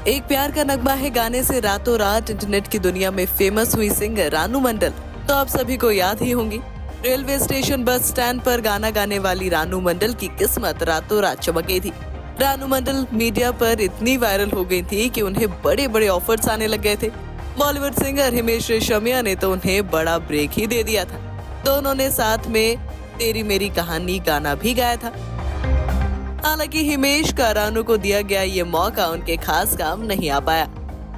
एक प्यार का नगमा है गाने से रातों रात इंटरनेट की दुनिया में फेमस हुई सिंगर रानू मंडल तो आप सभी को याद ही होंगी। रेलवे स्टेशन बस स्टैंड पर गाना गाने वाली रानू मंडल की किस्मत रातों रात चमक गई थी। रानू मंडल मीडिया पर इतनी वायरल हो गई थी कि उन्हें बड़े बड़े ऑफर्स आने लग गए थे। बॉलीवुड सिंगर हिमेश रेशमिया ने तो उन्हें बड़ा ब्रेक ही दे दिया था। दोनों ने साथ में तेरी मेरी कहानी गाना भी गाया था। हालांकि हिमेश का रानू को दिया गया ये मौका उनके खास काम नहीं आ पाया।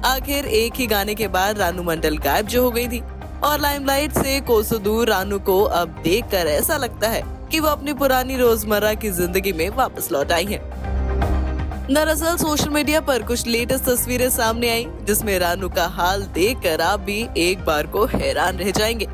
आखिर एक ही गाने के बाद रानू मंडल गायब जो हो गई थी और लाइमलाइट से कोसों दूर रानू को अब देखकर ऐसा लगता है कि वो अपनी पुरानी रोजमर्रा की जिंदगी में वापस लौट आई हैं। दरअसल सोशल मीडिया पर कुछ लेटेस्ट तस्वीरें सामने आई जिसमें रानू का हाल देखकर आप भी एक बार को हैरान रह जाएंगे।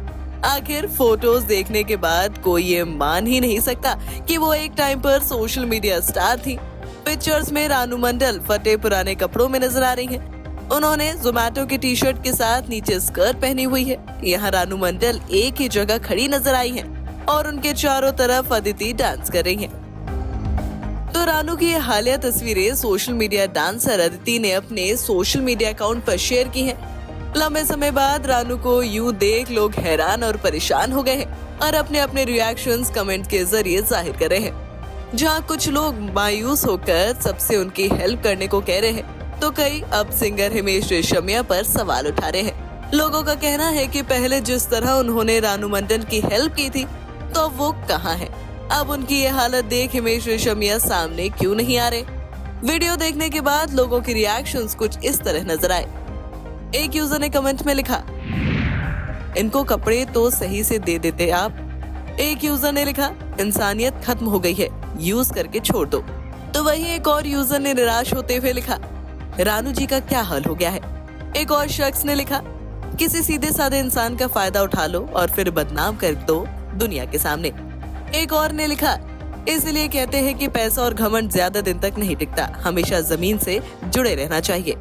आखिर फोटोज देखने के बाद कोई ये मान ही नहीं सकता कि वो एक टाइम पर सोशल मीडिया स्टार थी। पिक्चर्स में रानू मंडल फटे पुराने कपड़ों में नजर आ रही हैं। उन्होंने जोमेटो की टी शर्ट के साथ नीचे स्कर्ट पहनी हुई है। यहाँ रानू मंडल एक ही जगह खड़ी नजर आई हैं और उनके चारों तरफ अदिति डांस कर रही हैं। तो रानू की ये हालिया तस्वीरें सोशल मीडिया डांसर अदिति ने अपने सोशल मीडिया अकाउंट पर शेयर की हैं। लंबे समय बाद रानू को यूं देख लोग हैरान और परेशान हो गए हैं और अपने अपने रिएक्शंस कमेंट के जरिए जाहिर कर रहे हैं। जहां कुछ लोग मायूस होकर सबसे उनकी हेल्प करने को कह रहे हैं तो कई अब सिंगर हिमेश रेशमिया पर सवाल उठा रहे हैं। लोगों का कहना है कि पहले जिस तरह उन्होंने रानू मंडल की हेल्प की थी तो अब वो कहाँ है। अब उनकी ये हालत देख हिमेश रेशमिया सामने क्यों नहीं आ रहे। वीडियो देखने के बाद लोगों के रिएक्शंस कुछ इस तरह नजर आए। एक यूजर ने कमेंट में लिखा, इनको कपड़े तो सही से दे देते आप। एक यूजर ने लिखा, इंसानियत खत्म हो गई है, यूज करके छोड़ दो। तो वही एक और यूजर ने निराश होते हुए लिखा, रानू जी का क्या हाल हो गया है। एक और शख्स ने लिखा, किसी सीधे साधे इंसान का फायदा उठा लो और फिर बदनाम कर दो दुनिया के सामने। एक और ने लिखा, इसलिए कहते हैं कि पैसा और घमंड ज्यादा दिन तक नहीं टिकता, हमेशा जमीन से जुड़े रहना चाहिए।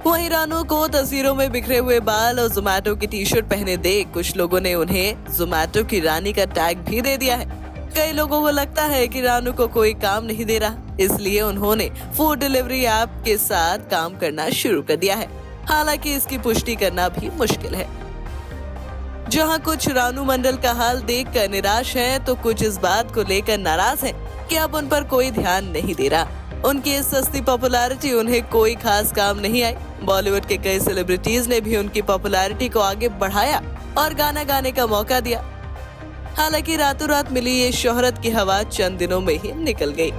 वहीं रानू को तस्वीरों में बिखरे हुए बाल और जोमेटो की टी शर्ट पहने देख कुछ लोगों ने उन्हें जोमेटो की रानी का टैग भी दे दिया है। कई लोगों को लगता है कि रानू को कोई काम नहीं दे रहा, इसलिए उन्होंने फूड डिलीवरी ऐप के साथ काम करना शुरू कर दिया है। हालांकि इसकी पुष्टि करना भी मुश्किल है। जहां कुछ रानू मंडल का हाल देखकर निराश हैं, तो कुछ इस बात को लेकर नाराज हैं कि अब उन पर कोई ध्यान नहीं दे रहा। उनकी इस सस्ती पॉपुलैरिटी उन्हें कोई खास काम नहीं आई। बॉलीवुड के कई सेलिब्रिटीज ने भी उनकी पॉपुलैरिटी को आगे बढ़ाया और गाना गाने का मौका दिया। हालांकि रातों रात मिली ये शोहरत की हवा चंद दिनों में ही निकल गई।